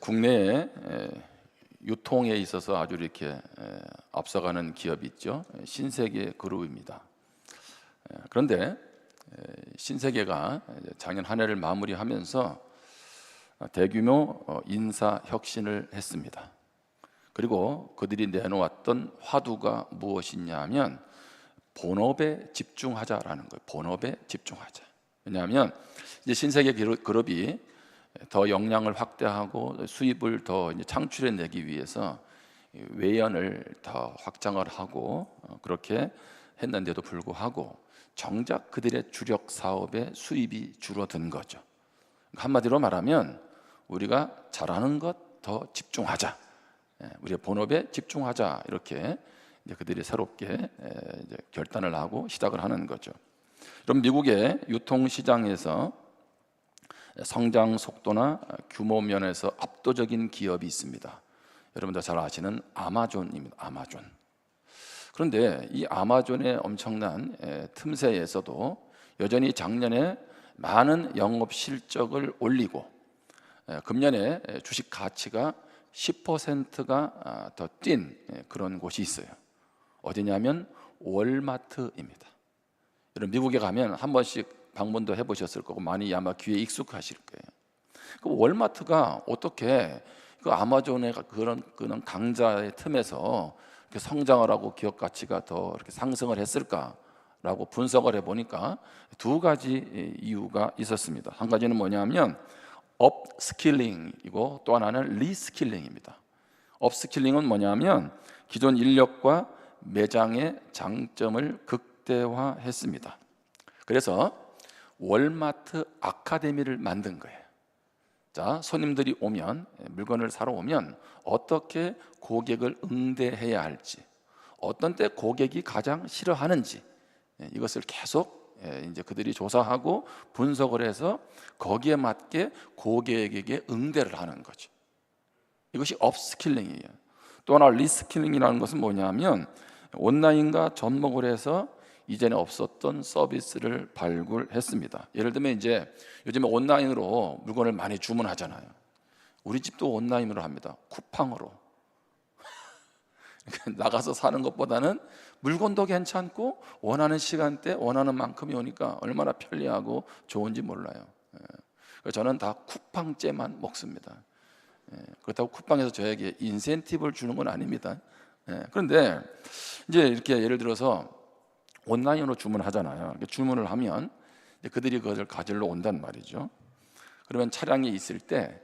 국내에 유통에 있어서 아주 이렇게 앞서가는 기업이 있죠. 신세계 그룹입니다. 그런데 신세계가 작년 한 해를 마무리하면서 대규모 인사 혁신을 했습니다. 그리고 그들이 내놓았던 화두가 무엇이냐 하면 본업에 집중하자라는 거예요. 본업에 집중하자. 왜냐하면 이제 신세계 그룹이 더 역량을 확대하고 수입을 더 창출해내기 위해서 외연을 더 확장을 하고 그렇게 했는데도 불구하고 정작 그들의 주력 사업의 수입이 줄어든 거죠. 한마디로 말하면 우리가 잘하는 것 더 집중하자, 우리의 본업에 집중하자, 이렇게 이제 그들이 새롭게 이제 결단을 하고 시작을 하는 거죠. 그럼 미국의 유통시장에서 성장 속도나 규모 면에서 압도적인 기업이 있습니다. 여러분들 잘 아시는 아마존입니다. 아마존. 그런데 이 아마존의 엄청난 틈새에서도 여전히 작년에 많은 영업 실적을 올리고 금년에 주식 가치가 10%가 더 뛴 그런 곳이 있어요. 어디냐면 월마트입니다. 여러분 미국에 가면 한 번씩 방문도 해보셨을 거고 많이 아마 귀에 익숙하실 거예요. 그 월마트가 어떻게 그 아마존의 그런 강자의 틈에서 이렇게 성장을 하고 기업 가치가 더 이렇게 상승을 했을까라고 분석을 해보니까 두 가지 이유가 있었습니다. 한 가지는 뭐냐면 업스킬링이고 또 하나는 리스킬링입니다. 업스킬링은 뭐냐면 기존 인력과 매장의 장점을 극대화했습니다. 그래서 월마트 아카데미를 만든 거예요. 자, 손님들이 오면, 물건을 사러 오면 어떻게 고객을 응대해야 할지, 어떤 때 고객이 가장 싫어하는지, 이것을 계속 이제 그들이 조사하고 분석을 해서 거기에 맞게 고객에게 응대를 하는 거죠. 이것이 업스킬링이에요. 또 하나 리스킬링이라는 것은 뭐냐면 온라인과 접목을 해서 이전에 없었던 서비스를 발굴했습니다. 예를 들면 이제 요즘에 온라인으로 물건을 많이 주문하잖아요. 우리 집도 온라인으로 합니다. 쿠팡으로. 나가서 사는 것보다는 물건도 괜찮고 원하는 시간대 원하는 만큼이 오니까 얼마나 편리하고 좋은지 몰라요. 저는 다 쿠팡째만 먹습니다. 그렇다고 쿠팡에서 저에게 인센티브를 주는 건 아닙니다. 그런데 이제 이렇게 예를 들어서 온라인으로 주문하잖아요. 주문을 하면 그들이 그것을 가지러 온단 말이죠. 그러면 차량이 있을 때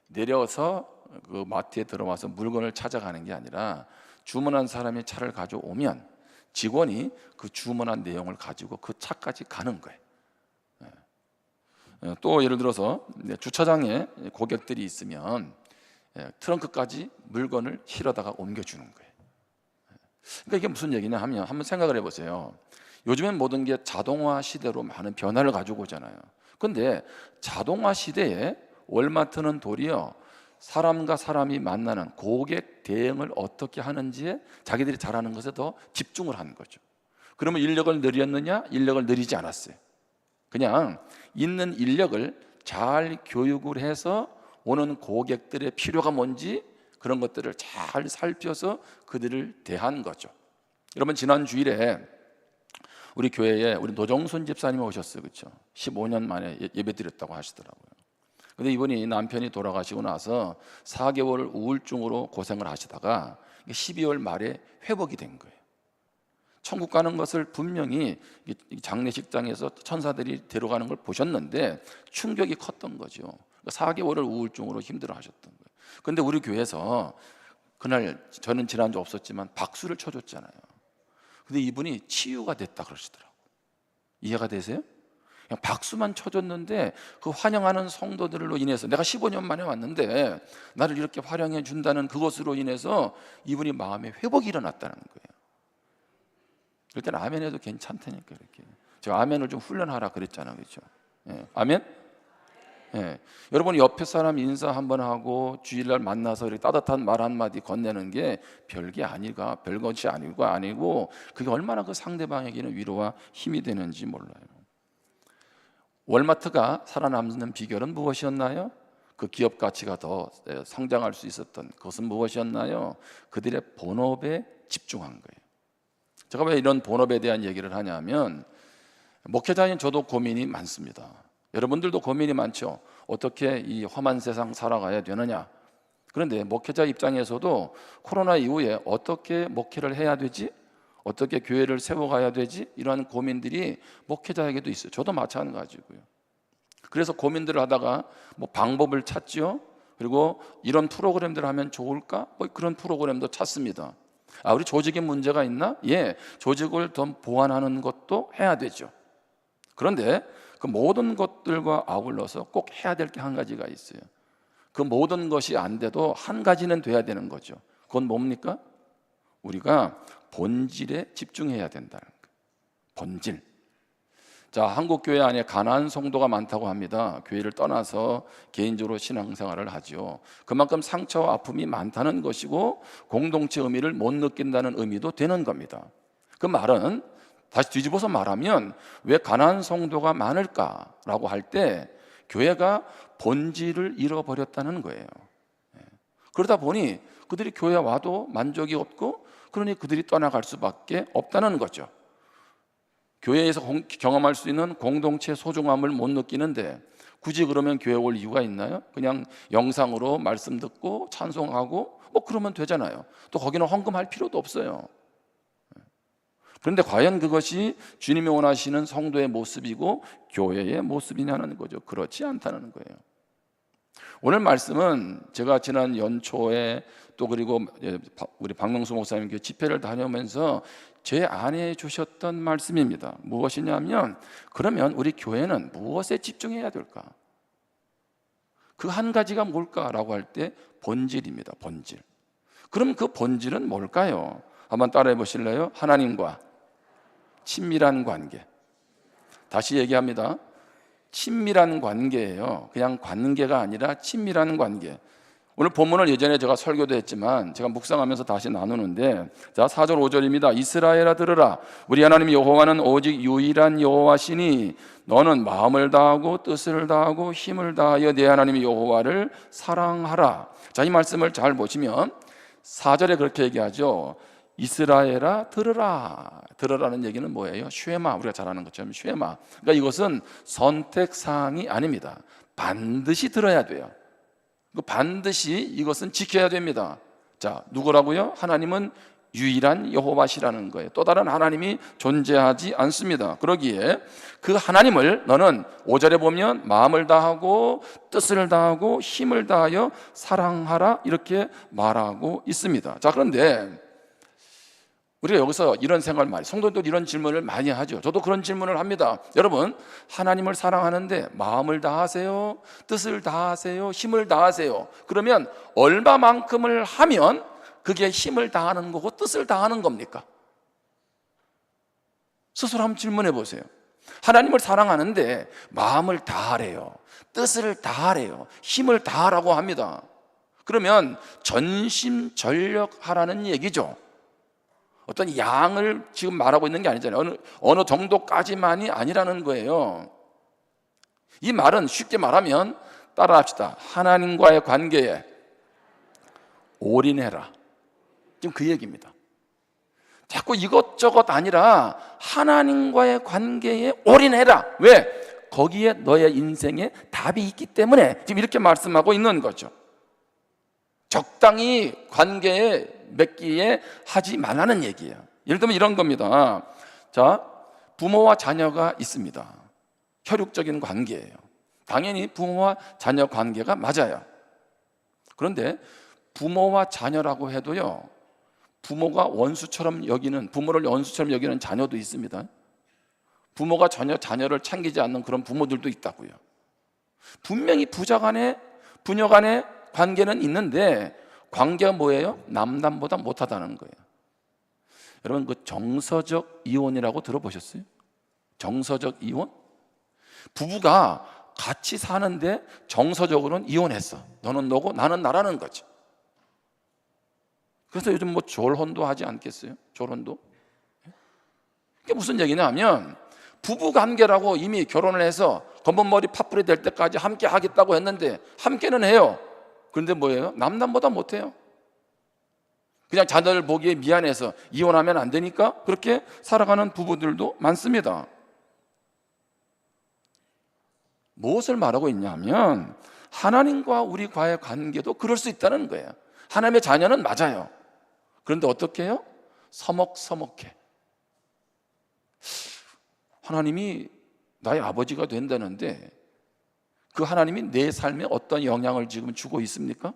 내려서 그 마트에 들어와서 물건을 찾아가는 게 아니라 주문한 사람이 차를 가져오면 직원이 그 주문한 내용을 가지고 그 차까지 가는 거예요. 또 예를 들어서 주차장에 고객들이 있으면 트렁크까지 물건을 실어다가 옮겨주는 거예요. 그러니까 이게 무슨 얘기냐 하면 한번 생각을 해보세요. 요즘엔 모든 게 자동화 시대로 많은 변화를 가지고 오잖아요. 그런데 자동화 시대에 월마트는 도리어 사람과 사람이 만나는 고객 대응을 어떻게 하는지에 자기들이 잘하는 것에 더 집중을 하는 거죠. 그러면 인력을 늘렸느냐? 인력을 늘리지 않았어요. 그냥 있는 인력을 잘 교육을 해서 오는 고객들의 필요가 뭔지 그런 것들을 잘 살펴서 그들을 대한 거죠. 여러분 지난 주일에 우리 교회에 우리 노정순 집사님이 오셨어요. 그렇죠? 15년 만에 예배 드렸다고 하시더라고요. 근데 이분이 남편이 돌아가시고 나서 4개월을 우울증으로 고생을 하시다가 12월 말에 회복이 된 거예요. 천국 가는 것을 분명히 장례식장에서 천사들이 데려가는 걸 보셨는데 충격이 컸던 거죠. 4개월을 우울증으로 힘들어 하셨던 거예요. 근데 우리 교회에서 그날 저는 지난주 없었지만 박수를 쳐줬잖아요. 근데 이분이 치유가 됐다 그러시더라고요. 이해가 되세요? 그냥 박수만 쳐줬는데 그 환영하는 성도들로 인해서 내가 15년 만에 왔는데 나를 이렇게 환영해 준다는 그것으로 인해서 이분이 마음에 회복이 일어났다는 거예요. 그럴 때는 아멘 해도 괜찮다니까. 이렇게 제가 아멘을 좀 훈련하라 그랬잖아요. 그렇죠? 아멘? 여러분 옆에 사람 인사 한번 하고 주일날 만나서 이렇게 따뜻한 말 한마디 건네는 게 별것이 아니고 그게 얼마나 그 상대방에게는 위로와 힘이 되는지 몰라요. 월마트가 살아남는 비결은 무엇이었나요? 그 기업 가치가 더 성장할 수 있었던 그것은 무엇이었나요? 그들의 본업에 집중한 거예요. 제가 왜 이런 본업에 대한 얘기를 하냐면, 목회자인 저도 고민이 많습니다. 여러분들도 고민이 많죠. 어떻게 이 험한 세상 살아가야 되느냐. 그런데 목회자 입장에서도 코로나 이후에 어떻게 목회를 해야 되지? 어떻게 교회를 세워가야 되지? 이런 고민들이 목회자에게도 있어요. 저도 마찬가지고요. 그래서 고민들을 하다가 뭐 방법을 찾죠. 그리고 이런 프로그램들을 하면 좋을까? 뭐 그런 프로그램도 찾습니다. 우리 조직에 문제가 있나? 예, 조직을 더 보완하는 것도 해야 되죠. 그런데 그 모든 것들과 아울러서 꼭 해야 될 게 한 가지가 있어요. 그 모든 것이 안 돼도 한 가지는 돼야 되는 거죠. 그건 뭡니까? 우리가 본질에 집중해야 된다는 거예요. 본질. 자, 한국 교회 안에 가난한 성도가 많다고 합니다. 교회를 떠나서 개인적으로 신앙생활을 하죠. 그만큼 상처와 아픔이 많다는 것이고 공동체 의미를 못 느낀다는 의미도 되는 겁니다. 그 말은 다시 뒤집어서 말하면 왜 가난한 성도가 많을까라고 할 때 교회가 본질을 잃어버렸다는 거예요. 그러다 보니 그들이 교회에 와도 만족이 없고, 그러니 그들이 떠나갈 수밖에 없다는 거죠. 교회에서 경험할 수 있는 공동체 소중함을 못 느끼는데 굳이 그러면 교회 올 이유가 있나요? 그냥 영상으로 말씀 듣고 찬송하고 뭐 그러면 되잖아요. 또 거기는 헌금할 필요도 없어요. 그런데 과연 그것이 주님이 원하시는 성도의 모습이고 교회의 모습이냐는 거죠. 그렇지 않다는 거예요. 오늘 말씀은 제가 지난 연초에 또 그리고 우리 박명수 목사님 그 집회를 다녀오면서 제 안에 주셨던 말씀입니다. 무엇이냐면, 그러면 우리 교회는 무엇에 집중해야 될까? 그 한 가지가 뭘까라고 할 때 본질입니다. 본질. 그럼 그 본질은 뭘까요? 한번 따라해 보실래요? 하나님과 친밀한 관계. 다시 얘기합니다. 친밀한 관계예요. 그냥 관계가 아니라 친밀한 관계. 오늘 본문을 예전에 제가 설교도 했지만 제가 묵상하면서 다시 나누는데, 자, 4절 5절입니다. 이스라엘아 들으라. 우리 하나님 여호와는 오직 유일한 여호와시니 너는 마음을 다하고 뜻을 다하고 힘을 다하여 내 하나님 여호와를 사랑하라. 자, 이 말씀을 잘 보시면 4절에 그렇게 얘기하죠. 이스라엘아 들으라. 들으라는 얘기는 뭐예요? 쉐마. 우리가 잘 아는 것처럼 쉐마. 그러니까 이것은 선택사항이 아닙니다. 반드시 들어야 돼요. 반드시 이것은 지켜야 됩니다. 자, 누구라고요? 하나님은 유일한 여호와시라는 거예요. 또 다른 하나님이 존재하지 않습니다. 그러기에 그 하나님을 너는 5절에 보면 마음을 다하고 뜻을 다하고 힘을 다하여 사랑하라 이렇게 말하고 있습니다. 자, 그런데 우리가 여기서 이런 생각을 많이, 성도들 이런 질문을 많이 하죠. 저도 그런 질문을 합니다. 여러분, 하나님을 사랑하는데 마음을 다하세요? 뜻을 다하세요? 힘을 다하세요? 그러면 얼마만큼을 하면 그게 힘을 다하는 거고 뜻을 다하는 겁니까? 스스로 한번 질문해 보세요. 하나님을 사랑하는데 마음을 다하래요, 뜻을 다하래요, 힘을 다하라고 합니다. 그러면 전심전력하라는 얘기죠. 어떤 양을 지금 말하고 있는 게 아니잖아요. 어느 정도까지만이 아니라는 거예요. 이 말은 쉽게 말하면 따라합시다. 하나님과의 관계에 올인해라. 지금 그 얘기입니다. 자꾸 이것저것 아니라 하나님과의 관계에 올인해라. 왜? 거기에 너의 인생에 답이 있기 때문에 지금 이렇게 말씀하고 있는 거죠. 적당히 관계에 맺기에 하지 말라는 얘기예요. 예를 들면 이런 겁니다. 자, 부모와 자녀가 있습니다. 혈육적인 관계예요. 당연히 부모와 자녀 관계가 맞아요. 그런데 부모와 자녀라고 해도요, 부모가 원수처럼 여기는, 부모를 원수처럼 여기는 자녀도 있습니다. 부모가 전혀 자녀를 챙기지 않는 그런 부모들도 있다고요. 분명히 부자 간에, 부녀 간에 관계는 있는데 관계가 뭐예요? 남남보다 못하다는 거예요. 여러분, 그 정서적 이혼이라고 들어보셨어요? 정서적 이혼? 부부가 같이 사는데 정서적으로는 이혼했어. 너는 너고 나는 나라는 거죠. 그래서 요즘 뭐 졸혼도 하지 않겠어요? 졸혼도? 이게 무슨 얘기냐 하면 부부 관계라고 이미 결혼을 해서 검은 머리 팥불이 될 때까지 함께 하겠다고 했는데 함께는 해요. 그런데 뭐예요? 남남보다 못해요. 그냥 자녀를 보기에 미안해서 이혼하면 안 되니까 그렇게 살아가는 부부들도 많습니다. 무엇을 말하고 있냐 하면 하나님과 우리과의 관계도 그럴 수 있다는 거예요. 하나님의 자녀는 맞아요. 그런데 어떻게 해요? 서먹서먹해. 하나님이 나의 아버지가 된다는데 그 하나님이 내 삶에 어떤 영향을 지금 주고 있습니까?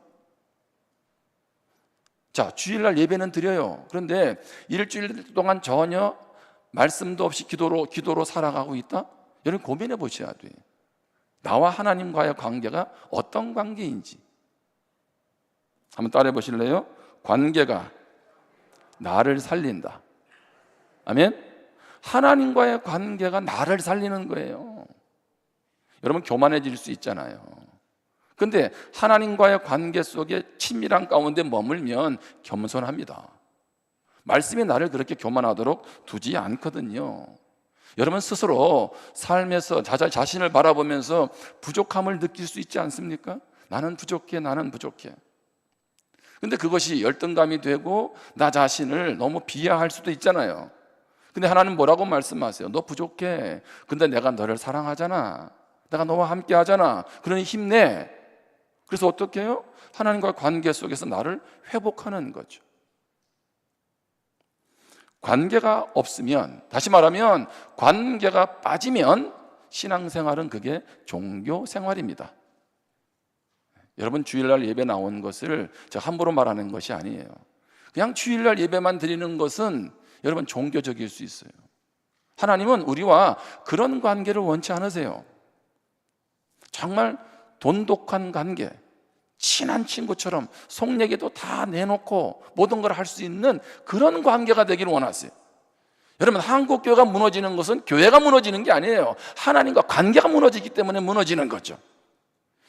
자, 주일날 예배는 드려요. 그런데 일주일 동안 전혀 말씀도 없이 기도로 살아가고 있다? 여러분 고민해 보셔야 돼요. 나와 하나님과의 관계가 어떤 관계인지 한번 따라해 보실래요? 관계가 나를 살린다. 아멘? 하나님과의 관계가 나를 살리는 거예요. 여러분 교만해질 수 있잖아요. 근데 하나님과의 관계 속에 친밀한 가운데 머물면 겸손합니다. 말씀이 나를 그렇게 교만하도록 두지 않거든요. 여러분 스스로 삶에서 자신을 바라보면서 부족함을 느낄 수 있지 않습니까? 나는 부족해, 나는 부족해. 근데 그것이 열등감이 되고 나 자신을 너무 비하할 수도 있잖아요. 근데 하나님 뭐라고 말씀하세요? 너 부족해. 근데 내가 너를 사랑하잖아. 내가 너와 함께 하잖아. 그러니 힘내. 그래서 어떻게 해요? 하나님과 관계 속에서 나를 회복하는 거죠. 관계가 없으면, 다시 말하면 관계가 빠지면 신앙생활은 그게 종교생활입니다. 여러분 주일날 예배 나온 것을 제가 함부로 말하는 것이 아니에요. 그냥 주일날 예배만 드리는 것은 여러분 종교적일 수 있어요. 하나님은 우리와 그런 관계를 원치 않으세요. 정말 돈독한 관계, 친한 친구처럼 속 얘기도 다 내놓고 모든 걸 할 수 있는 그런 관계가 되기를 원하세요. 여러분 한국 교회가 무너지는 것은 교회가 무너지는 게 아니에요. 하나님과 관계가 무너지기 때문에 무너지는 거죠.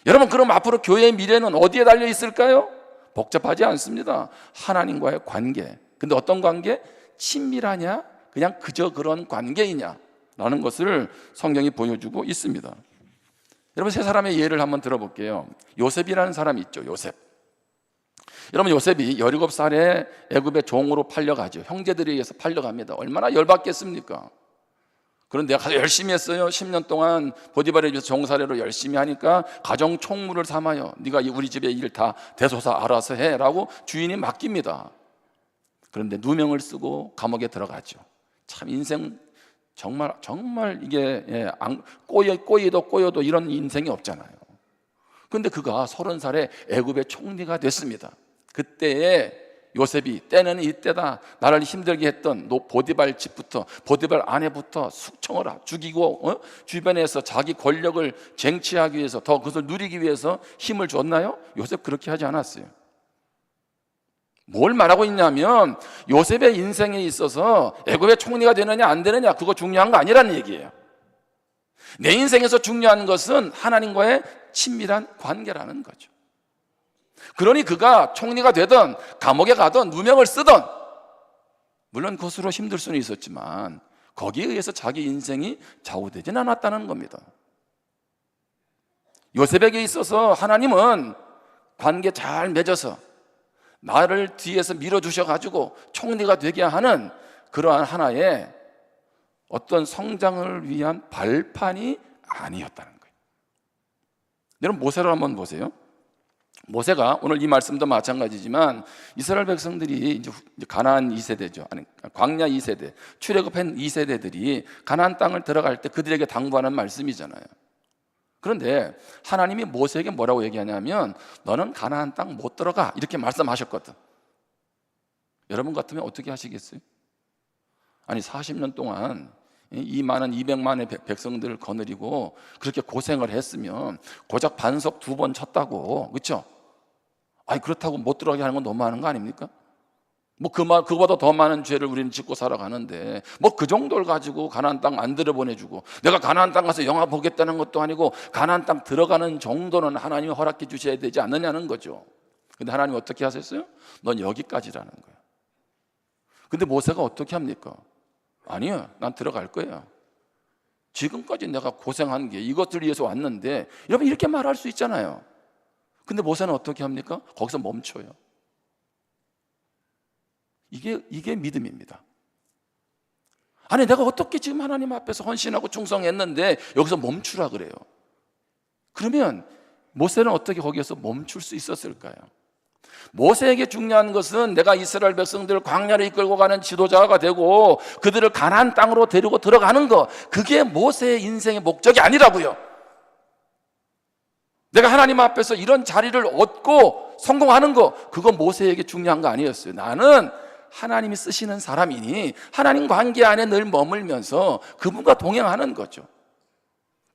여러분 그럼 앞으로 교회의 미래는 어디에 달려 있을까요? 복잡하지 않습니다. 하나님과의 관계. 근데 어떤 관계? 친밀하냐? 그냥 그저 그런 관계이냐? 라는 것을 성경이 보여주고 있습니다. 여러분 세 사람의 예를 한번 들어볼게요. 요셉이라는 사람이 있죠. 요셉. 여러분 요셉이 17살에 애굽의 종으로 팔려가죠. 형제들에 의해서 팔려갑니다. 얼마나 열받겠습니까? 그런데 가서 열심히 했어요. 10년 동안 보디발에 비해서 종살이로 열심히 하니까 가정 총무를 삼아요. 네가 우리 집의 일 다 대소사 알아서 해라고 주인이 맡깁니다. 그런데 누명을 쓰고 감옥에 들어가죠. 참 인생 정말 이게 꼬여도 이런 인생이 없잖아요. 그런데 그가 30살에 애굽의 총리가 됐습니다. 그때에 요셉이 때는 이때다 나를 힘들게 했던 보디발 집부터 보디발 아내부터 숙청을 죽이고 주변에서 자기 권력을 쟁취하기 위해서 더 그것을 누리기 위해서 힘을 줬나요? 요셉 그렇게 하지 않았어요. 뭘 말하고 있냐면 요셉의 인생에 있어서 애굽의 총리가 되느냐 안 되느냐 그거 중요한 거 아니라는 얘기예요. 내 인생에서 중요한 것은 하나님과의 친밀한 관계라는 거죠. 그러니 그가 총리가 되든 감옥에 가든 누명을 쓰든 물론 그것으로 힘들 수는 있었지만 거기에 의해서 자기 인생이 좌우되지는 않았다는 겁니다. 요셉에게 있어서 하나님은 관계 잘 맺어서 나를 뒤에서 밀어주셔가지고 총리가 되게 하는 그러한 하나의 어떤 성장을 위한 발판이 아니었다는 거예요. 여러분 모세를 한번 보세요. 모세가 오늘 이 말씀도 마찬가지지만 이스라엘 백성들이 이제 가나안 2세대죠. 아니 광야 2세대, 출애굽한 2세대들이 가나안 땅을 들어갈 때 그들에게 당부하는 말씀이잖아요. 그런데 하나님이 모세에게 뭐라고 얘기하냐면 너는 가나안 땅 못 들어가 이렇게 말씀하셨거든. 여러분 같으면 어떻게 하시겠어요? 아니 40년 동안 이 많은 200만의 백성들을 거느리고 그렇게 고생을 했으면 고작 반석 2번 쳤다고, 그렇죠? 아니 그렇다고 못 들어가게 하는 건 너무하는 거 아닙니까? 그거보다 더 많은 죄를 우리는 짓고 살아가는데 그 정도를 가지고 가나안 땅 안 들여보내주고 내가 가나안 땅 가서 영화 보겠다는 것도 아니고 가나안 땅 들어가는 정도는 하나님이 허락해 주셔야 되지 않느냐는 거죠. 근데 하나님이 어떻게 하셨어요? 넌 여기까지라는 거예요. 근데 모세가 어떻게 합니까? 아니요, 난 들어갈 거예요. 지금까지 내가 고생한 게 이것들 위해서 왔는데, 여러분 이렇게 말할 수 있잖아요. 근데 모세는 어떻게 합니까? 거기서 멈춰요. 이게 믿음입니다. 아니, 내가 어떻게 지금 하나님 앞에서 헌신하고 충성했는데 여기서 멈추라 그래요. 그러면 모세는 어떻게 거기에서 멈출 수 있었을까요? 모세에게 중요한 것은 내가 이스라엘 백성들을 광야로 이끌고 가는 지도자가 되고 그들을 가나안 땅으로 데리고 들어가는 것, 그게 모세의 인생의 목적이 아니라고요. 내가 하나님 앞에서 이런 자리를 얻고 성공하는 거, 그건 모세에게 중요한 거 아니었어요. 나는 하나님이 쓰시는 사람이니 하나님 관계 안에 늘 머물면서 그분과 동행하는 거죠.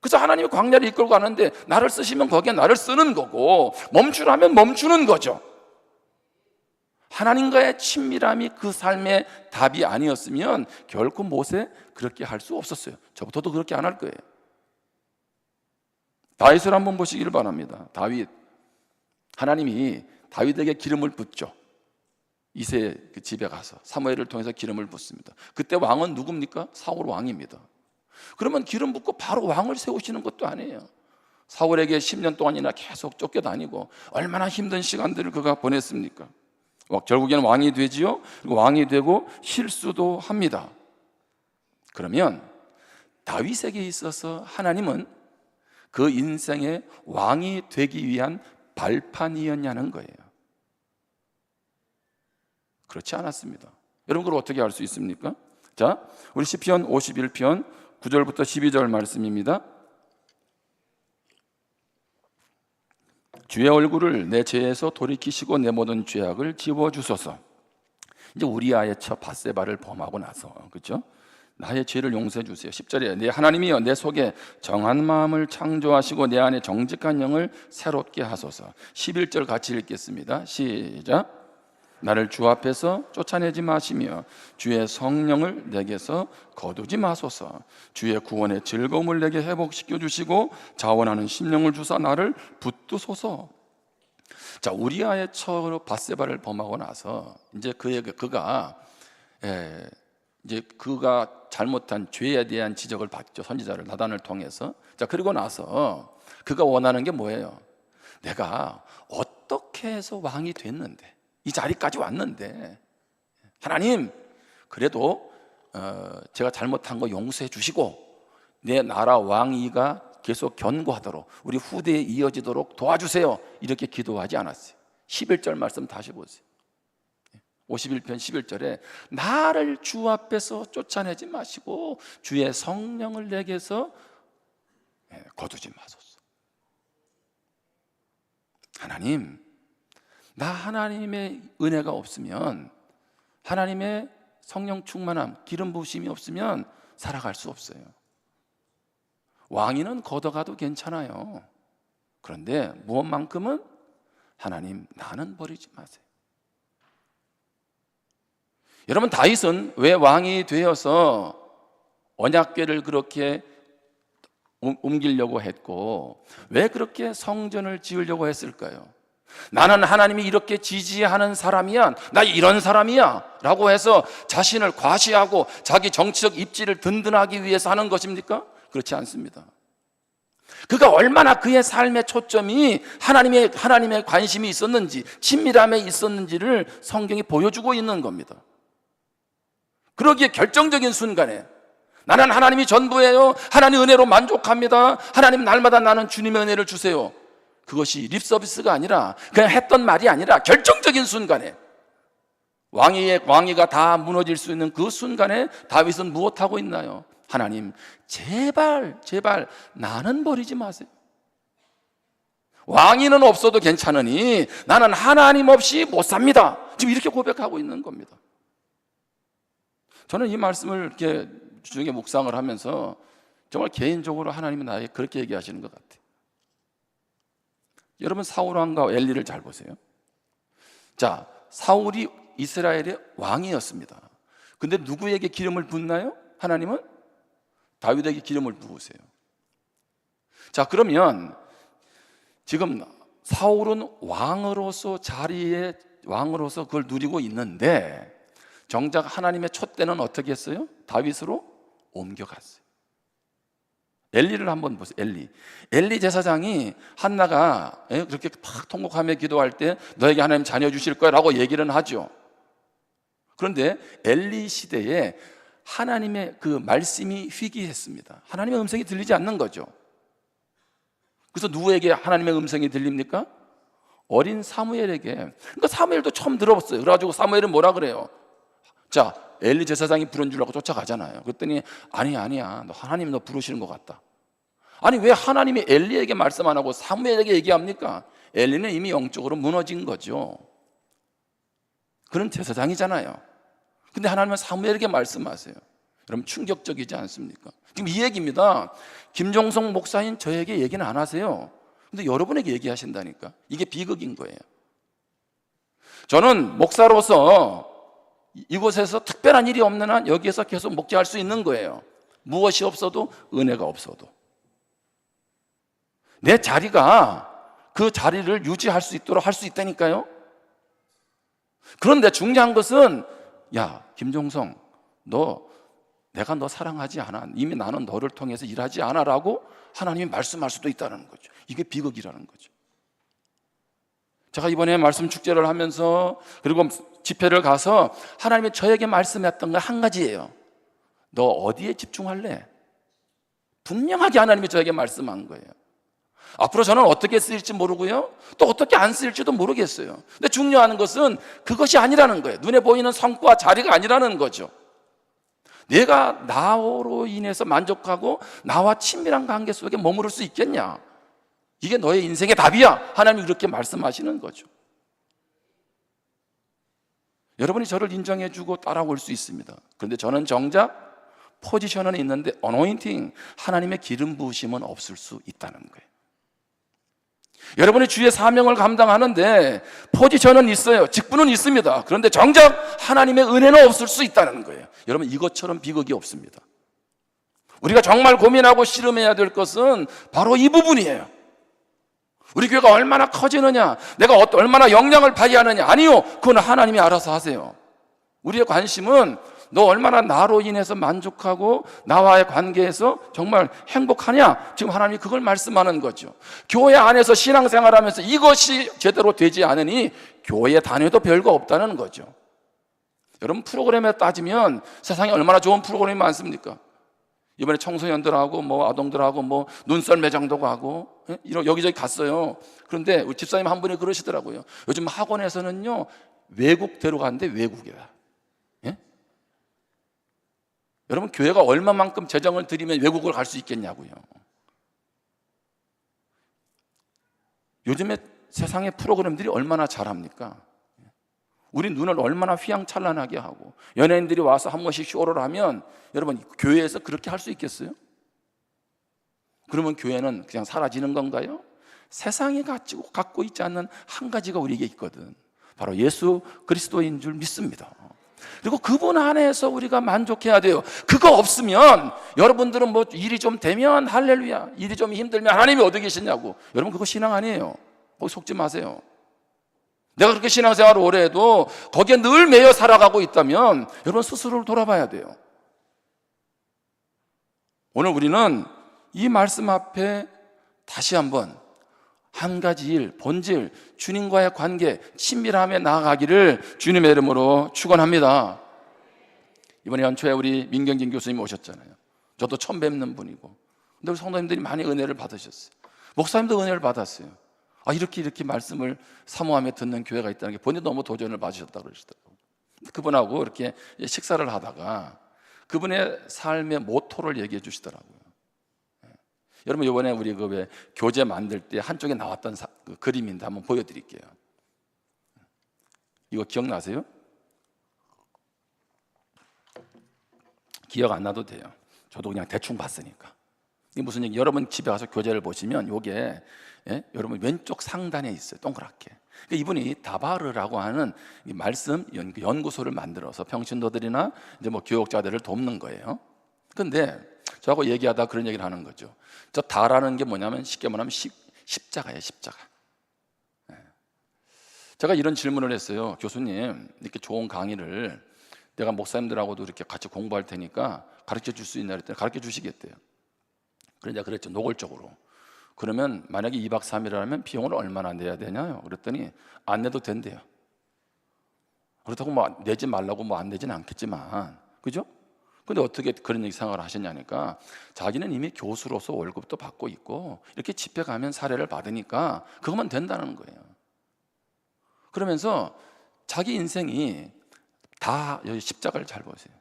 그래서 하나님이 광야를 이끌고 가는데 나를 쓰시면 거기에 나를 쓰는 거고, 멈추라면 멈추는 거죠. 하나님과의 친밀함이 그 삶의 답이 아니었으면 결코 모세 그렇게 할 수 없었어요. 저부터도 그렇게 안 할 거예요. 다윗을 한번 보시기를 바랍니다. 다윗, 하나님이 다윗에게 기름을 붓죠. 이세 그 집에 가서 사무엘을 통해서 기름을 붓습니다. 그때 왕은 누굽니까? 사울 왕입니다. 그러면 기름 붓고 바로 왕을 세우시는 것도 아니에요. 사울에게 10년 동안이나 계속 쫓겨다니고 얼마나 힘든 시간들을 그가 보냈습니까? 결국에는 왕이 되지요. 그리고 왕이 되고 실수도 합니다. 그러면 다윗에게 있어서 하나님은 그 인생의 왕이 되기 위한 발판이었냐는 거예요. 그렇지 않았습니다. 여러분, 그걸 어떻게 알 수 있습니까? 자, 우리 시편 51편 9절부터 12절 말씀입니다. 주의 얼굴을 내 죄에서 돌이키시고 내 모든 죄악을 지워주소서. 이제 우리아의 처 밧세바를 범하고 나서, 그렇죠? 나의 죄를 용서해 주세요. 10절에 내 하나님이여 내 속에 정한 마음을 창조하시고 내 안에 정직한 영을 새롭게 하소서. 11절 같이 읽겠습니다. 시작. 나를 주 앞에서 쫓아내지 마시며 주의 성령을 내게서 거두지 마소서. 주의 구원의 즐거움을 내게 회복시켜 주시고 자원하는 심령을 주사 나를 붙드소서. 자, 우리아의 처로 밧세바를 범하고 나서 이제 그가 잘못한 죄에 대한 지적을 받죠. 선지자를 나단을 통해서. 자, 그리고 나서 그가 원하는 게 뭐예요? 내가 어떻게 해서 왕이 됐는데, 이 자리까지 왔는데 하나님 그래도 제가 잘못한 거 용서해 주시고 내 나라 왕위가 계속 견고하도록 우리 후대에 이어지도록 도와주세요. 이렇게 기도하지 않았어요. 11절 말씀 다시 보세요. 51편 11절에 나를 주 앞에서 쫓아내지 마시고 주의 성령을 내게서 거두지 마소서. 하나님, 나 하나님의 은혜가 없으면, 하나님의 성령 충만함, 기름 부으심이 없으면 살아갈 수 없어요. 왕위는 걷어가도 괜찮아요. 그런데 무엇만큼은 하나님, 나는 버리지 마세요. 여러분, 다윗은 왜 왕이 되어서 언약궤를 그렇게 옮기려고 했고 왜 그렇게 성전을 지으려고 했을까요? 나는 하나님이 이렇게 지지하는 사람이야, 나 이런 사람이야 라고 해서 자신을 과시하고 자기 정치적 입지를 든든하기 위해서 하는 것입니까? 그렇지 않습니다. 그가 얼마나 그의 삶의 초점이 하나님의 관심이 있었는지, 친밀함에 있었는지를 성경이 보여주고 있는 겁니다. 그러기에 결정적인 순간에 나는 하나님이 전부예요, 하나님 은혜로 만족합니다, 하나님 날마다 나는 주님의 은혜를 주세요, 그것이 립서비스가 아니라, 그냥 했던 말이 아니라 결정적인 순간에, 왕위가 다 무너질 수 있는 그 순간에 다윗은 무엇하고 있나요? 하나님, 제발 나는 버리지 마세요. 왕위는 없어도 괜찮으니 나는 하나님 없이 못 삽니다. 지금 이렇게 고백하고 있는 겁니다. 저는 이 말씀을 이렇게 주중에 묵상을 하면서 정말 개인적으로 하나님은 나에게 그렇게 얘기하시는 것 같아요. 여러분, 사울 왕과 엘리를 잘 보세요. 자, 사울이 이스라엘의 왕이었습니다. 근데 누구에게 기름을 붓나요? 하나님은 다윗에게 기름을 부으세요. 자, 그러면 지금 사울은 왕으로서 그걸 누리고 있는데 정작 하나님의 촛대는 어떻게 했어요? 다윗으로 옮겨갔어요. 엘리를 한번 보세요. 엘리 제사장이 한나가 그렇게 막 통곡하며 기도할 때 너에게 하나님 자녀 주실 거야 라고 얘기는 하죠. 그런데 엘리 시대에 하나님의 그 말씀이 희귀했습니다. 하나님의 음성이 들리지 않는 거죠. 그래서 누구에게 하나님의 음성이 들립니까? 어린 사무엘에게. 그러니까 사무엘도 처음 들어봤어요. 그래가지고 사무엘은 뭐라 그래요? 자, 엘리 제사장이 부른 줄 알고 쫓아가잖아요. 그랬더니 아니야 너 하나님 너 부르시는 것 같다. 아니 왜 하나님이 엘리에게 말씀 안 하고 사무엘에게 얘기합니까? 엘리는 이미 영적으로 무너진 거죠. 그런 제사장이잖아요. 근데 하나님은 사무엘에게 말씀하세요. 여러분 충격적이지 않습니까? 지금 이 얘기입니다. 김종성 목사인 저에게 얘기는 안 하세요. 근데 여러분에게 얘기하신다니까. 이게 비극인 거예요. 저는 목사로서 이곳에서 특별한 일이 없는 한 여기에서 계속 목회할 수 있는 거예요. 무엇이 없어도 은혜가 없어도. 내 자리가 그 자리를 유지할 수 있도록 할 수 있다니까요. 그런데 중요한 것은 야 김종성 내가 너 사랑하지 않아. 이미 나는 너를 통해서 일하지 않아 라고 하나님이 말씀할 수도 있다는 거죠. 이게 비극이라는 거죠. 제가 이번에 말씀 축제를 하면서 그리고 집회를 가서 하나님이 저에게 말씀했던 건 한 가지예요. 너 어디에 집중할래? 분명하게 하나님이 저에게 말씀한 거예요. 앞으로 저는 어떻게 쓰일지 모르고요, 또 어떻게 안 쓰일지도 모르겠어요. 근데 중요한 것은 그것이 아니라는 거예요. 눈에 보이는 성과 자리가 아니라는 거죠. 내가 나로 인해서 만족하고 나와 친밀한 관계 속에 머무를 수 있겠냐? 이게 너의 인생의 답이야. 하나님이 그렇게 말씀하시는 거죠. 여러분이 저를 인정해주고 따라올 수 있습니다. 그런데 저는 정작 포지션은 있는데 어노인팅, 하나님의 기름 부으심은 없을 수 있다는 거예요. 여러분이 주의 사명을 감당하는데 포지션은 있어요. 직분은 있습니다. 그런데 정작 하나님의 은혜는 없을 수 있다는 거예요. 여러분 이것처럼 비극이 없습니다. 우리가 정말 고민하고 씨름해야 될 것은 바로 이 부분이에요. 우리 교회가 얼마나 커지느냐, 내가 얼마나 영향을 발휘하느냐, 아니요, 그건 하나님이 알아서 하세요. 우리의 관심은 너 얼마나 나로 인해서 만족하고 나와의 관계에서 정말 행복하냐, 지금 하나님이 그걸 말씀하는 거죠. 교회 안에서 신앙생활하면서 이것이 제대로 되지 않으니 교회 다녀도 별거 없다는 거죠. 여러분 프로그램에 따지면 세상에 얼마나 좋은 프로그램이 많습니까? 이번에 청소년들하고 아동들하고 눈썰 매장도 가고 여기저기 갔어요. 그런데 우리 집사님 한 분이 그러시더라고요. 요즘 학원에서는요 외국 데려가는데 외국이다. 예? 여러분 교회가 얼마만큼 재정을 들이면 외국을 갈 수 있겠냐고요. 요즘에 세상의 프로그램들이 얼마나 잘합니까? 우리 눈을 얼마나 휘황찬란하게 하고 연예인들이 와서 한 번씩 쇼를 하면 여러분 교회에서 그렇게 할 수 있겠어요? 그러면 교회는 그냥 사라지는 건가요? 세상이 갖고 있지 않는 한 가지가 우리에게 있거든. 바로 예수 그리스도인 줄 믿습니다. 그리고 그분 안에서 우리가 만족해야 돼요. 그거 없으면 여러분들은 일이 좀 되면 할렐루야, 일이 좀 힘들면 하나님이 어디 계시냐고. 여러분 그거 신앙 아니에요. 거기 속지 마세요. 내가 그렇게 신앙생활을 오래 해도 거기에 늘 매여 살아가고 있다면 여러분 스스로를 돌아봐야 돼요. 오늘 우리는 이 말씀 앞에 다시 한번 한 가지 일, 본질, 주님과의 관계, 친밀함에 나아가기를 주님의 이름으로 축원합니다. 이번에 연초에 우리 민경진 교수님 오셨잖아요. 저도 처음 뵙는 분이고, 근데 우리 성도님들이 많이 은혜를 받으셨어요. 목사님도 은혜를 받았어요. 이렇게 말씀을 사모하며 듣는 교회가 있다는 게 본인도 너무 도전을 받으셨다고 그러시더라고요. 그분하고 이렇게 식사를 하다가 그분의 삶의 모토를 얘기해 주시더라고요. 여러분 이번에 우리 왜 교재 만들 때 한쪽에 나왔던 그 그림인데 한번 보여드릴게요. 이거 기억나세요? 기억 안 나도 돼요. 저도 그냥 대충 봤으니까. 이게 무슨 얘기? 여러분 집에 가서 교재를 보시면 이게 여러분 왼쪽 상단에 있어요. 동그랗게. 그러니까 이분이 다바르라고 하는 이 말씀 연구소를 만들어서 평신도들이나 이제 교역자들을 돕는 거예요. 그런데 저하고 얘기하다 그런 얘기를 하는 거죠. 저 다라는 게 뭐냐면 쉽게 말하면 십자가예요, 십자가. 제가 이런 질문을 했어요. 교수님, 이렇게 좋은 강의를 내가 목사님들하고도 이렇게 같이 공부할 테니까 가르쳐 줄 수 있냐 그랬더니 가르쳐 주시겠대요. 그래 내가 그랬죠. 노골적으로. 그러면 만약에 2박 3일 하면 비용을 얼마나 내야 되냐요? 그랬더니 안 내도 된대요. 그렇다고 뭐 내지 말라고 뭐 안 내지는 않겠지만, 그죠? 근데 어떻게 그런 얘기 생각을 하셨냐니까, 자기는 이미 교수로서 월급도 받고 있고 이렇게 집회 가면 사례를 받으니까 그것만 된다는 거예요. 그러면서 자기 인생이 다 여기 십자가를 잘 보세요.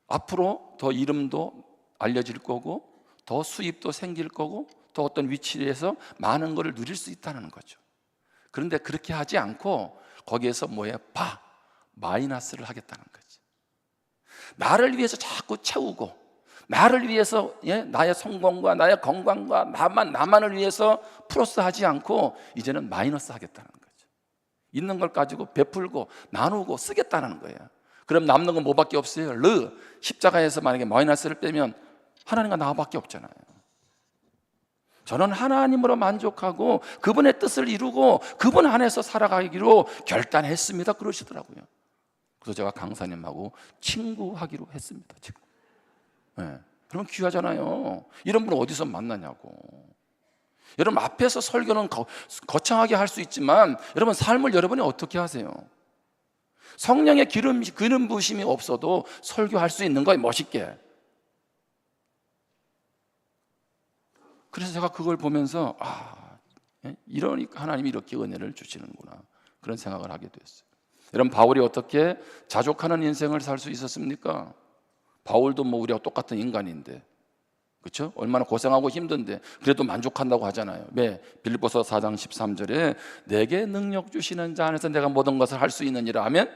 앞으로 더 이름도 알려질 거고 더 수입도 생길 거고 더 어떤 위치에서 많은 것을 누릴 수 있다는 거죠. 그런데 그렇게 하지 않고 거기에서 뭐예요? 마이너스를 하겠다는 거지. 나를 위해서 자꾸 채우고 나를 위해서, 나의 성공과 나의 건강과 나만을 위해서 플러스하지 않고 이제는 마이너스 하겠다는 거죠. 있는 걸 가지고 베풀고 나누고 쓰겠다는 거예요. 그럼 남는 건 뭐밖에 없어요? 십자가에서 만약에 마이너스를 빼면 하나님과 나밖에 없잖아요. 저는 하나님으로 만족하고 그분의 뜻을 이루고 그분 안에서 살아가기로 결단했습니다, 그러시더라고요. 그래서 제가 강사님하고 친구하기로 했습니다, 지금. 그러면 귀하잖아요. 이런 분 어디서 만나냐고. 여러분 앞에서 설교는 거창하게 할 수 있지만 여러분 삶을 여러분이 어떻게 하세요? 성령의 기름 부으심이 없어도 설교할 수 있는 거예요, 멋있게. 그래서 제가 그걸 보면서 이러니까 하나님이 이렇게 은혜를 주시는구나, 그런 생각을 하게 됐어요. 여러분 바울이 어떻게 자족하는 인생을 살 수 있었습니까? 바울도 뭐 우리와 똑같은 인간인데, 그렇죠? 얼마나 고생하고 힘든데 그래도 만족한다고 하잖아요. 왜? 빌립보서 4장 13절에 내게 능력 주시는 자 안에서 내가 모든 것을 할 수 있느니라 하면,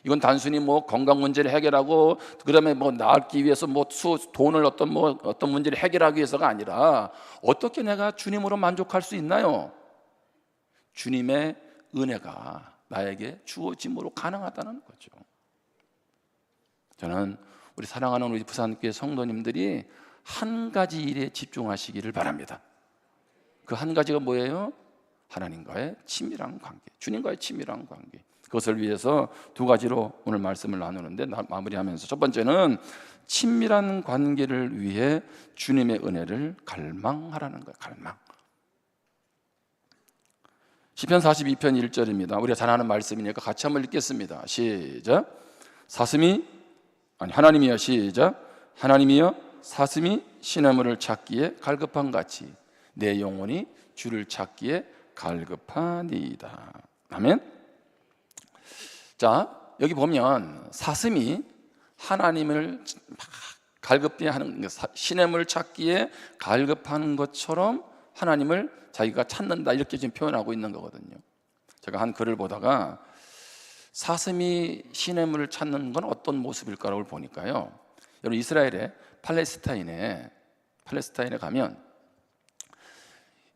이건 단순히 뭐 건강 문제를 해결하고 그다음에 뭐 나기 위해서 뭐 돈을 어떤 문제를 해결하기 위해서가 아니라 어떻게 내가 주님으로 만족할 수 있나요? 주님의 은혜가 나에게 주어짐으로 가능하다는 거죠. 저는 우리 사랑하는 우리 부산교회 성도님들이 한 가지 일에 집중하시기를 바랍니다. 그 한 가지가 뭐예요? 하나님과의 친밀한 관계, 주님과의 친밀한 관계. 그것을 위해서 두 가지로 오늘 말씀을 나누는데 마무리하면서, 첫 번째는 친밀한 관계를 위해 주님의 은혜를 갈망하라는 거예요. 갈망. 시편 42편 1절입니다. 우리가 잘 아는 말씀이니까 같이 한번 읽겠습니다. 시작. 하나님이여, 시작. 하나님이여, 사슴이 시냇물을 찾기에 갈급한 같이 내 영혼이 주를 찾기에 갈급하니이다. 아멘. 자, 여기 보면 사슴이 하나님을 갈급히 하는, 시냇물 찾기에 갈급하는 것처럼 하나님을 자기가 찾는다, 이렇게 지금 표현하고 있는 거거든요. 제가 한 글을 보다가 사슴이 시냇물을 찾는 건 어떤 모습일까를 보니까요, 여러분 이스라엘의 팔레스타인에 가면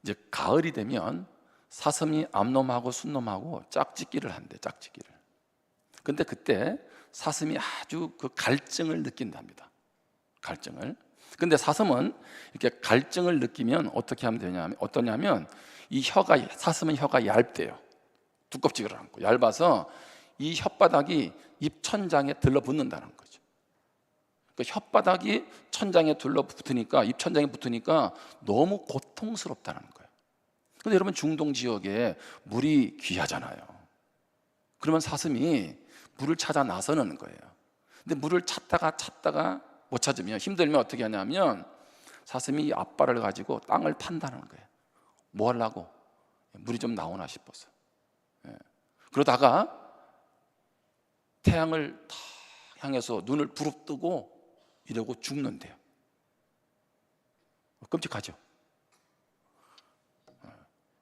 이제 가을이 되면 사슴이 암놈하고 순놈하고 짝짓기를 한대, 짝짓기를. 근데 그때 사슴이 아주 그 갈증을 느낀답니다. 갈증을. 근데 사슴은 이렇게 갈증을 느끼면 어떻게 하면 되냐면, 어떠냐면 사슴은 혀가 얇대요. 두껍지가 않고 얇아서 이 혓바닥이 입 천장에 들러붙는다는 거죠. 그 혓바닥이 천장에 들러붙으니까, 입 천장에 붙으니까 너무 고통스럽다는 거예요. 근데 여러분 중동 지역에 물이 귀하잖아요. 그러면 사슴이 물을 찾아 나서는 거예요. 근데 물을 찾다가 못 찾으면, 힘들면 어떻게 하냐면 사슴이 앞발을 가지고 땅을 판다는 거예요. 뭐 하려고? 물이 좀 나오나 싶어서. 그러다가 태양을 다 향해서 눈을 부릅뜨고 이러고 죽는데요. 끔찍하죠.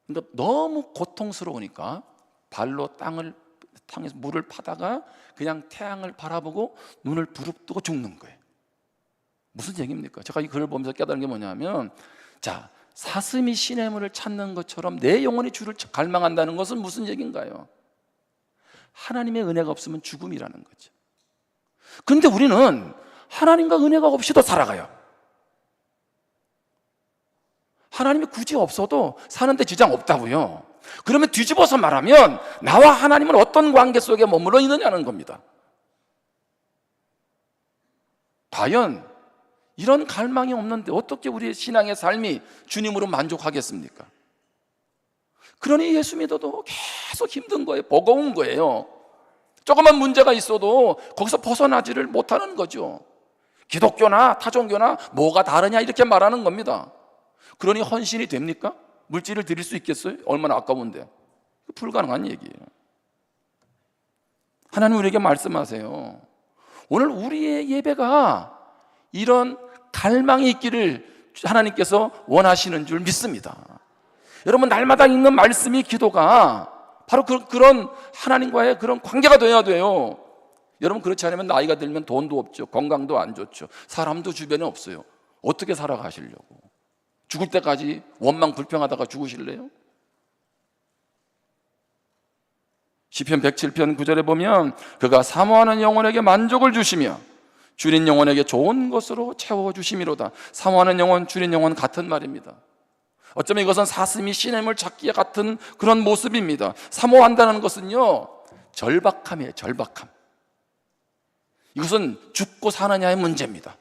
그러니까 너무 고통스러우니까 발로 땅에서 물을 파다가 그냥 태양을 바라보고 눈을 부릅뜨고 죽는 거예요. 무슨 얘기입니까? 제가 이 글을 보면서 깨달은 게 뭐냐면, 자, 사슴이 시냇물을 찾는 것처럼 내 영혼이 주를 갈망한다는 것은 무슨 얘기인가요? 하나님의 은혜가 없으면 죽음이라는 거죠. 그런데 우리는 하나님과 은혜가 없이도 살아가요. 하나님이 굳이 없어도 사는데 지장 없다고요. 그러면 뒤집어서 말하면 나와 하나님은 어떤 관계 속에 머물러 있느냐는 겁니다. 과연 이런 갈망이 없는데 어떻게 우리의 신앙의 삶이 주님으로 만족하겠습니까? 그러니 예수 믿어도 계속 힘든 거예요. 버거운 거예요. 조그만 문제가 있어도 거기서 벗어나지를 못하는 거죠. 기독교나 타종교나 뭐가 다르냐 이렇게 말하는 겁니다. 그러니 헌신이 됩니까? 물질을 드릴 수 있겠어요? 얼마나 아까운데. 불가능한 얘기예요. 하나님 우리에게 말씀하세요. 오늘 우리의 예배가 이런 갈망이 있기를 하나님께서 원하시는 줄 믿습니다. 여러분, 날마다 읽는 말씀이, 기도가 바로 그런 하나님과의 그런 관계가 돼야 돼요. 여러분, 그렇지 않으면 나이가 들면 돈도 없죠. 건강도 안 좋죠. 사람도 주변에 없어요. 어떻게 살아가시려고? 죽을 때까지 원망 불평하다가 죽으실래요? 시편 107편 9절에 보면 그가 사모하는 영혼에게 만족을 주시며 줄인 영혼에게 좋은 것으로 채워주심이로다. 사모하는 영혼, 줄인 영혼 같은 말입니다. 어쩌면 이것은 사슴이 시냇물 찾기에 같은 그런 모습입니다. 사모한다는 것은요, 절박함이에요. 절박함. 이것은 죽고 사느냐의 문제입니다.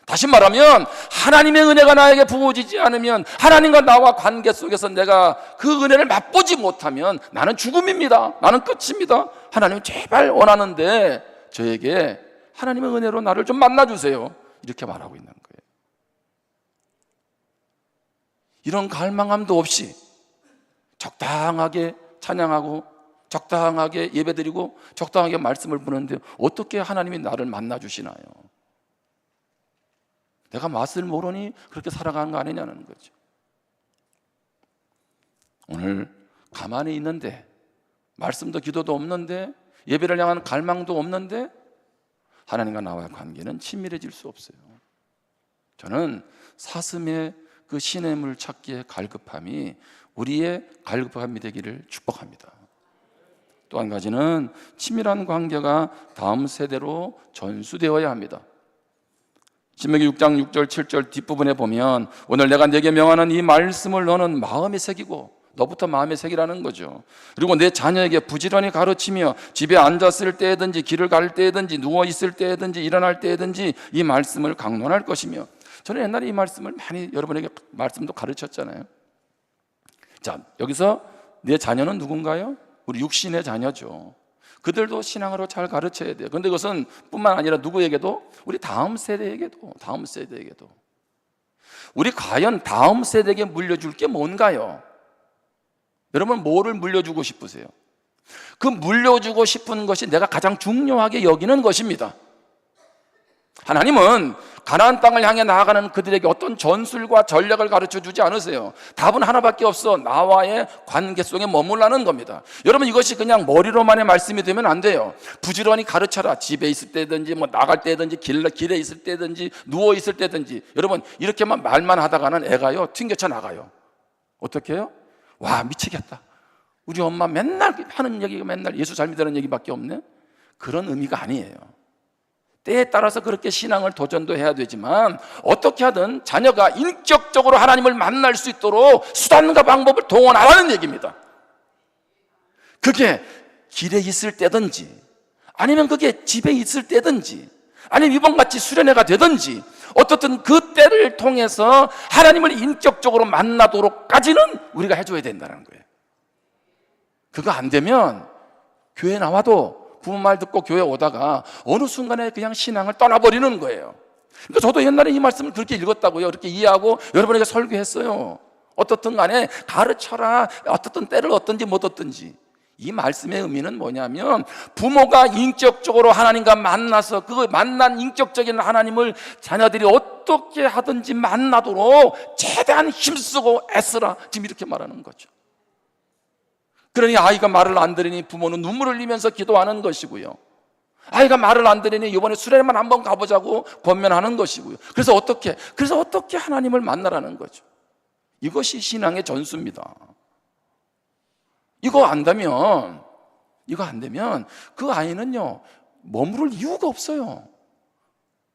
다시 말하면 하나님의 은혜가 나에게 부어지지 않으면, 하나님과 나와 관계 속에서 내가 그 은혜를 맛보지 못하면 나는 죽음입니다. 나는 끝입니다. 하나님 제발 원하는데 저에게 하나님의 은혜로 나를 좀 만나주세요. 이렇게 말하고 있는 거예요. 이런 갈망함도 없이 적당하게 찬양하고 적당하게 예배드리고 적당하게 말씀을 보는데 어떻게 하나님이 나를 만나주시나요? 내가 맛을 모르니 그렇게 살아가는 거 아니냐는 거죠. 오늘 가만히 있는데, 말씀도 기도도 없는데, 예배를 향한 갈망도 없는데 하나님과 나와의 관계는 친밀해질 수 없어요. 저는 사슴의 그 시냇물 찾기의 갈급함이 우리의 갈급함이 되기를 축복합니다. 또 한 가지는 친밀한 관계가 다음 세대로 전수되어야 합니다. 신명기 6장 6절 7절 뒷부분에 보면 오늘 내가 네게 명하는 이 말씀을 너는 마음에 새기고, 너부터 마음에 새기라는 거죠. 그리고 내 자녀에게 부지런히 가르치며 집에 앉았을 때든지 길을 갈 때든지 누워 있을 때든지 일어날 때든지 이 말씀을 강론할 것이며. 저는 옛날에 이 말씀을 많이 여러분에게 말씀도 가르쳤잖아요. 자, 여기서 내 자녀는 누군가요? 우리 육신의 자녀죠. 그들도 신앙으로 잘 가르쳐야 돼요. 그런데 그것은 뿐만 아니라 누구에게도, 우리 다음 세대에게도 우리 과연 다음 세대에게 물려줄 게 뭔가요? 여러분, 뭐를 물려주고 싶으세요? 그 물려주고 싶은 것이 내가 가장 중요하게 여기는 것입니다. 하나님은 가나안 땅을 향해 나아가는 그들에게 어떤 전술과 전략을 가르쳐 주지 않으세요. 답은 하나밖에 없어. 나와의 관계 속에 머물라는 겁니다. 여러분, 이것이 그냥 머리로만의 말씀이 되면 안 돼요. 부지런히 가르쳐라. 집에 있을 때든지 나갈 때든지 길에 있을 때든지 누워 있을 때든지. 여러분, 이렇게만 말만 하다가는 애가요 튕겨쳐 나가요. 어떻게 해요? 와, 미치겠다. 우리 엄마 맨날 하는 얘기가 맨날 예수 잘 믿으라는 얘기밖에 없네. 그런 의미가 아니에요. 때에 따라서 그렇게 신앙을 도전도 해야 되지만 어떻게 하든 자녀가 인격적으로 하나님을 만날 수 있도록 수단과 방법을 동원하라는 얘기입니다. 그게 길에 있을 때든지, 아니면 그게 집에 있을 때든지, 아니면 이번같이 수련회가 되든지, 어떻든 그 때를 통해서 하나님을 인격적으로 만나도록까지는 우리가 해줘야 된다는 거예요. 그거 안 되면 교회 나와도 부모 말 듣고 교회 오다가 어느 순간에 그냥 신앙을 떠나버리는 거예요. 그러니까 저도 옛날에 이 말씀을 그렇게 읽었다고요. 그렇게 이해하고 여러분에게 설교했어요. 어떻든 간에 가르쳐라. 어떻든 때를 얻든지 못 얻든지. 이 말씀의 의미는 뭐냐면, 부모가 인격적으로 하나님과 만나서 그 만난 인격적인 하나님을 자녀들이 어떻게 하든지 만나도록 최대한 힘쓰고 애쓰라. 지금 이렇게 말하는 거죠. 그러니 아이가 말을 안 들으니 부모는 눈물을 흘리면서 기도하는 것이고요. 아이가 말을 안 들으니 이번에 수련회만 한번 가보자고 권면하는 것이고요. 그래서 어떻게 하나님을 만나라는 거죠. 이것이 신앙의 전수입니다. 이거 안 되면 그 아이는요 머무를 이유가 없어요.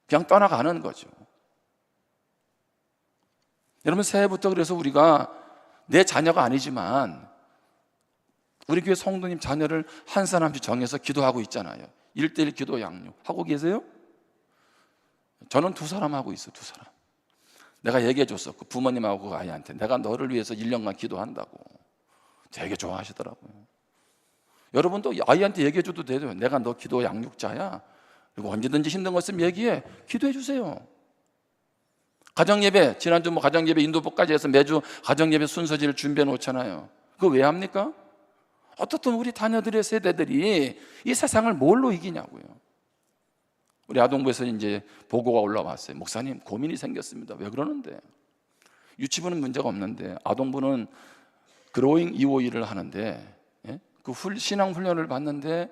그냥 떠나가는 거죠. 여러분, 새해부터 그래서 우리가 내 자녀가 아니지만 우리 교회 성도님 자녀를 한 사람씩 정해서 기도하고 있잖아요. 1:1 기도 양육 하고 계세요? 저는 2사람 하고 있어요. 2사람. 내가 얘기해 줬어. 그 부모님하고 그 아이한테 내가 너를 위해서 1년간 기도한다고. 되게 좋아하시더라고요. 여러분도 아이한테 얘기해 줘도 돼요. 내가 너 기도 양육자야. 그리고 언제든지 힘든 거 있으면 얘기해. 기도해 주세요. 가정예배, 지난주 가정예배 인도복까지 해서 매주 가정예배 순서지를 준비해 놓잖아요. 그거 왜 합니까? 어떻든 우리 자녀들의 세대들이 이 세상을 뭘로 이기냐고요. 우리 아동부에서 이제 보고가 올라왔어요. 목사님, 고민이 생겼습니다. 왜 그러는데? 유치부는 문제가 없는데 아동부는 그로잉 EOE를 하는데, 예? 그 신앙 훈련을 받는데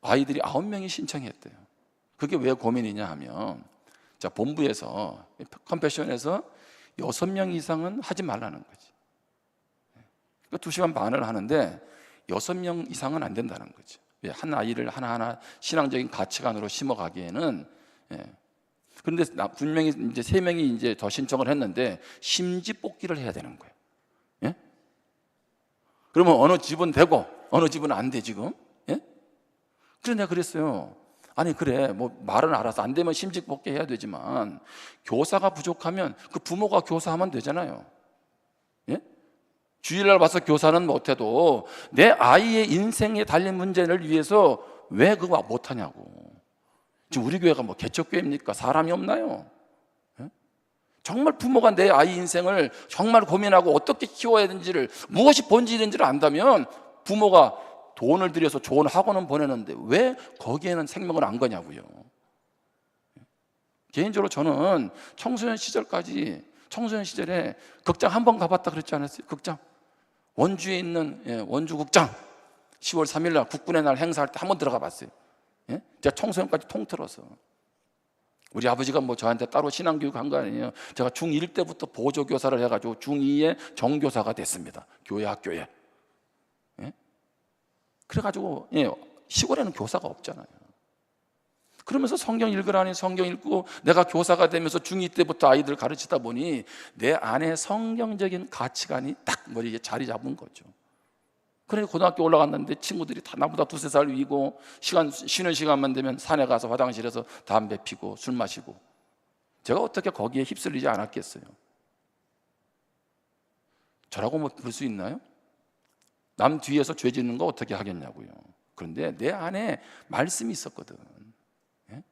아이들이 9명이 신청했대요. 그게 왜 고민이냐 하면, 자, 본부에서 컴패션에서 6명 이상은 하지 말라는 거지. 그러니까 2시간 반을 하는데 6명 이상은 안 된다는 거지. 한 아이를 하나하나 신앙적인 가치관으로 심어가기에는. 예. 그런데 분명히 이제 3명이 이제 더 신청을 했는데 심지 뽑기를 해야 되는 거예요. 예? 그러면 어느 집은 되고 어느 집은 안 돼 지금. 예? 그래서 내가 그랬어요. 아니 그래, 뭐 말은 알아서 안 되면 심지 뽑기 해야 되지만 교사가 부족하면 그 부모가 교사하면 되잖아요. 예? 주일날 와서 교사는 못해도 내 아이의 인생에 달린 문제를 위해서 왜 그거 못하냐고. 지금 우리 교회가 뭐 개척교회입니까? 사람이 없나요? 예? 정말 부모가 내 아이 인생을 정말 고민하고 어떻게 키워야 되는지를, 무엇이 본질인지를 안다면 부모가 돈을 들여서 좋은 학원은 보내는데 왜 거기에는 생명을 안 거냐고요. 개인적으로 저는 청소년 시절에 극장 한 번 가봤다 그랬지 않았어요? 극장, 원주에 있는 원주 극장 10월 3일 날 국군의 날 행사할 때 한 번 들어가 봤어요. 예? 제가 청소년까지 통틀어서. 우리 아버지가 뭐 저한테 따로 신앙교육 한 거 아니에요. 제가 중1 때부터 보조교사를 해가지고 중2에 정교사가 됐습니다. 교회 학교에. 예? 그래가지고 시골에는 교사가 없잖아요. 그러면서 성경 읽으라니 성경 읽고, 내가 교사가 되면서 중2 때부터 아이들 가르치다 보니 내 안에 성경적인 가치관이 딱 머리에 자리 잡은 거죠. 그래 고등학교 올라갔는데 친구들이 다 나보다 2-3살 위고, 쉬는 시간만 되면 산에 가서 화장실에서 담배 피고 술 마시고, 제가 어떻게 거기에 휩쓸리지 않았겠어요? 저라고 뭐 그럴 수 있나요? 남 뒤에서 죄 짓는 거 어떻게 하겠냐고요. 그런데 내 안에 말씀이 있었거든. 예?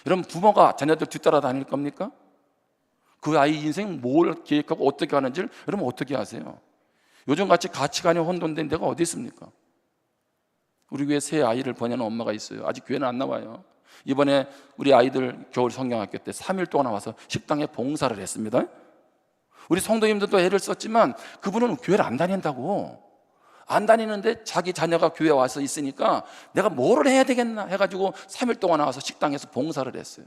여러분, 부모가 자녀들 뒤따라 다닐 겁니까? 그 아이 인생 뭘 계획하고 어떻게 하는지를 여러분 어떻게 아세요? 요즘같이 가치관이 혼돈된 데가 어디 있습니까? 우리 교회 새 아이를 보내는 엄마가 있어요. 아직 교회는 안 나와요. 이번에 우리 아이들 겨울 성경학교 때 3일 동안 와서 식당에 봉사를 했습니다. 우리 성도님들도 애를 썼지만 그분은 교회를 안 다닌다고. 안 다니는데 자기 자녀가 교회에 와서 있으니까 내가 뭐를 해야 되겠나 해가지고 3일 동안 나와서 식당에서 봉사를 했어요.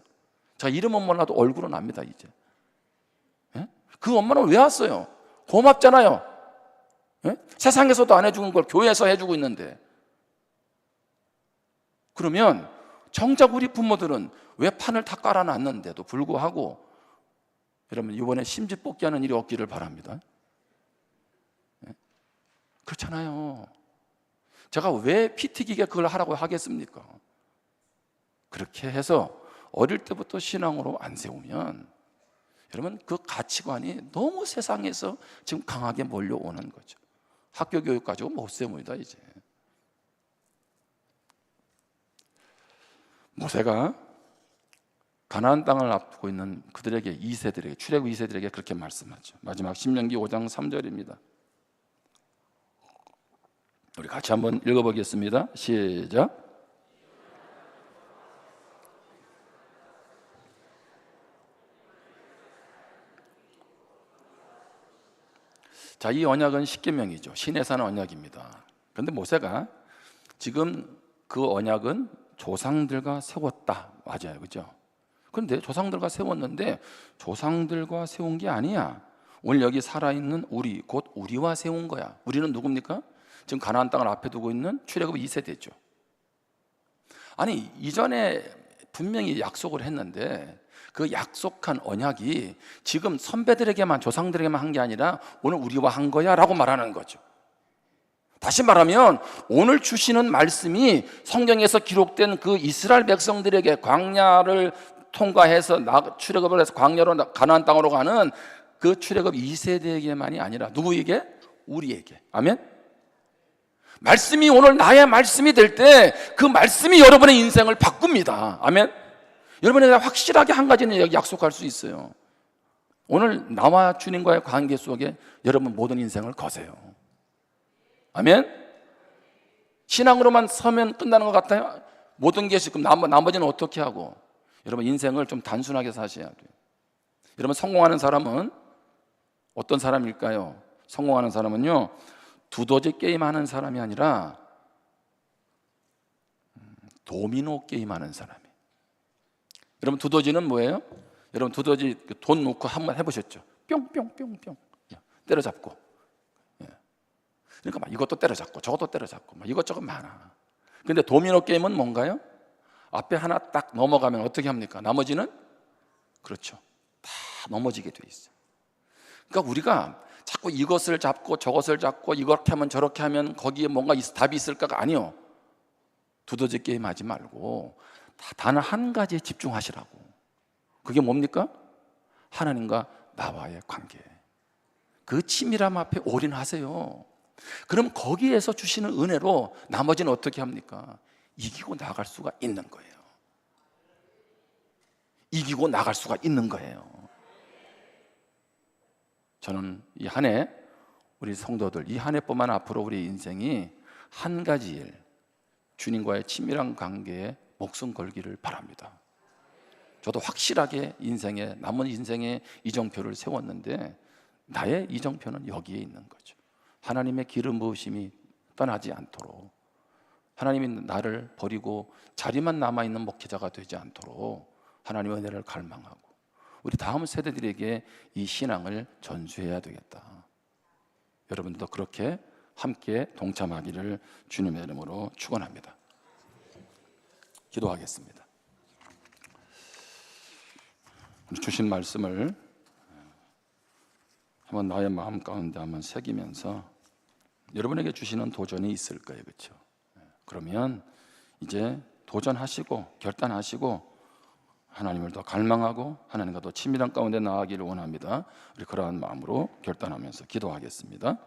제가 이름은 몰라도 얼굴은 압니다 이제. 예? 그 엄마는 왜 왔어요? 고맙잖아요. 예? 세상에서도 안 해주는 걸 교회에서 해주고 있는데. 그러면 정작 우리 부모들은 왜 판을 다 깔아놨는데도 불구하고 여러분 이번에 심지 뽑기 하는 일이 없기를 바랍니다. 예? 그렇잖아요. 제가 왜 피 튀기게 그걸 하라고 하겠습니까? 그렇게 해서 어릴 때부터 신앙으로 안 세우면 여러분 그 가치관이 너무 세상에서 지금 강하게 몰려오는 거죠. 학교 교육 가지고 못 세웁니다 이제. 모세가 가나안 땅을 앞두고 있는 그들에게 2세들에게, 출애굽 2세들에게 그렇게 말씀하죠. 마지막 신명기 5장 3절입니다. 우리 같이 한번 읽어보겠습니다. 시작. 자, 이 언약은 십계명이죠. 신에 사는 언약입니다. 그런데 모세가 지금 그 언약은 조상들과 세웠다. 맞아요, 그죠? 그런데 조상들과 세웠는데 조상들과 세운 게 아니야. 오늘 여기 살아있는 우리, 곧 우리와 세운 거야. 우리는 누굽니까? 지금 가나안 땅을 앞에 두고 있는 출애굽 2세대죠. 아니, 이전에 분명히 약속을 했는데 그 약속한 언약이 지금 선배들에게만, 조상들에게만 한 게 아니라 오늘 우리와 한 거야 라고 말하는 거죠. 다시 말하면 오늘 주시는 말씀이 성경에서 기록된 그 이스라엘 백성들에게 광야를 통과해서 출애굽을 해서 광야로 가나안 땅으로 가는 그 출애굽 2세대에게만이 아니라 누구에게? 우리에게. 아멘. 말씀이 오늘 나의 말씀이 될 때 그 말씀이 여러분의 인생을 바꿉니다. 아멘. 여러분에게 확실하게 한 가지는 약속할 수 있어요. 오늘 나와 주님과의 관계 속에 여러분 모든 인생을 거세요. 아멘. 신앙으로만 서면 끝나는 것 같아요? 모든 게 지금 나머지는 어떻게 하고? 여러분 인생을 좀 단순하게 사셔야 돼요. 여러분 성공하는 사람은 어떤 사람일까요? 성공하는 사람은요, 두더지 게임하는 사람이 아니라 도미노 게임하는 사람이에요. 여러분 두더지는 뭐예요? 여러분 두더지 돈 놓고 한번 해보셨죠? 뿅뿅뿅뿅 때려잡고, 그러니까 막 이것도 때려잡고 저것도 때려잡고 막 이것저것 많아. 근데 도미노 게임은 뭔가요? 앞에 하나 딱 넘어가면 어떻게 합니까? 나머지는 그렇죠, 다 넘어지게 돼 있어요. 그러니까 우리가 자꾸 이것을 잡고 저것을 잡고 이렇게 하면 저렇게 하면 거기에 뭔가 답이 있을까가 아니요. 두더지 게임 하지 말고 단 한 가지에 집중하시라고. 그게 뭡니까? 하나님과 나와의 관계. 그 치밀함 앞에 올인하세요. 그럼 거기에서 주시는 은혜로 나머지는 어떻게 합니까? 이기고 나갈 수가 있는 거예요. 이기고 나갈 수가 있는 거예요. 저는 이 한 해 우리 성도들 이 한 해뿐만 앞으로 우리 인생이 한 가지 일, 주님과의 친밀한 관계에 목숨 걸기를 바랍니다. 저도 확실하게 남은 인생의 이정표를 세웠는데 나의 이정표는 여기에 있는 거죠. 하나님의 기름 부으심이 떠나지 않도록, 하나님이 나를 버리고 자리만 남아있는 목회자가 되지 않도록 하나님의 은혜를 갈망하고 우리 다음 세대들에게 이 신앙을 전수해야 되겠다. 여러분도 그렇게 함께 동참하기를 주님의 이름으로 축원합니다. 기도하겠습니다. 주신 말씀을 한번 나의 마음 가운데 한번 새기면서 여러분에게 주시는 도전이 있을 거예요. 그렇죠? 그러면 이제 도전하시고 결단하시고 하나님을 더 갈망하고 하나님과 더 친밀한 가운데 나아가기를 원합니다. 우리 그러한 마음으로 결단하면서 기도하겠습니다.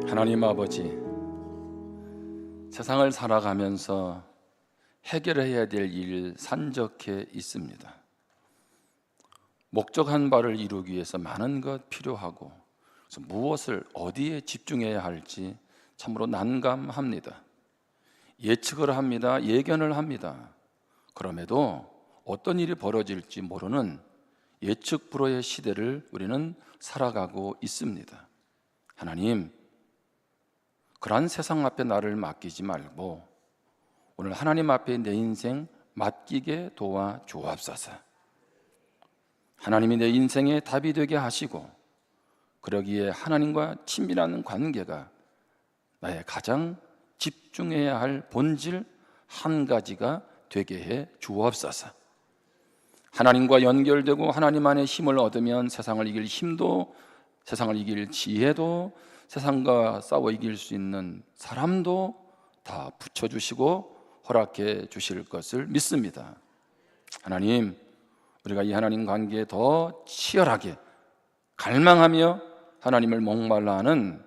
하나님 아버지, 세상을 살아가면서 해결해야 될 일 산적해 있습니다. 목적한 바를 이루기 위해서 많은 것 필요하고, 그래서 무엇을 어디에 집중해야 할지 참으로 난감합니다. 예측을 합니다. 예견을 합니다. 그럼에도 어떤 일이 벌어질지 모르는 예측 불허의 시대를 우리는 살아가고 있습니다. 하나님, 그러한 세상 앞에 나를 맡기지 말고 오늘 하나님 앞에 내 인생 맡기게 도와 주옵소서. 하나님이 내 인생의 답이 되게 하시고 그러기에 하나님과 친밀한 관계가 나의 가장 집중해야 할 본질 한 가지가 되게 해 주옵소서. 하나님과 연결되고 하나님 안에 힘을 얻으면 세상을 이길 힘도, 세상을 이길 지혜도, 세상과 싸워 이길 수 있는 사람도 다 붙여주시고 허락해 주실 것을 믿습니다. 하나님, 우리가 이 하나님 관계에 더 치열하게 갈망하며 하나님을 목말라 하는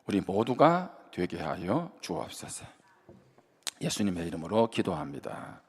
우리 모두가 되게 하여 주옵소서. 예수님의 이름으로 기도합니다.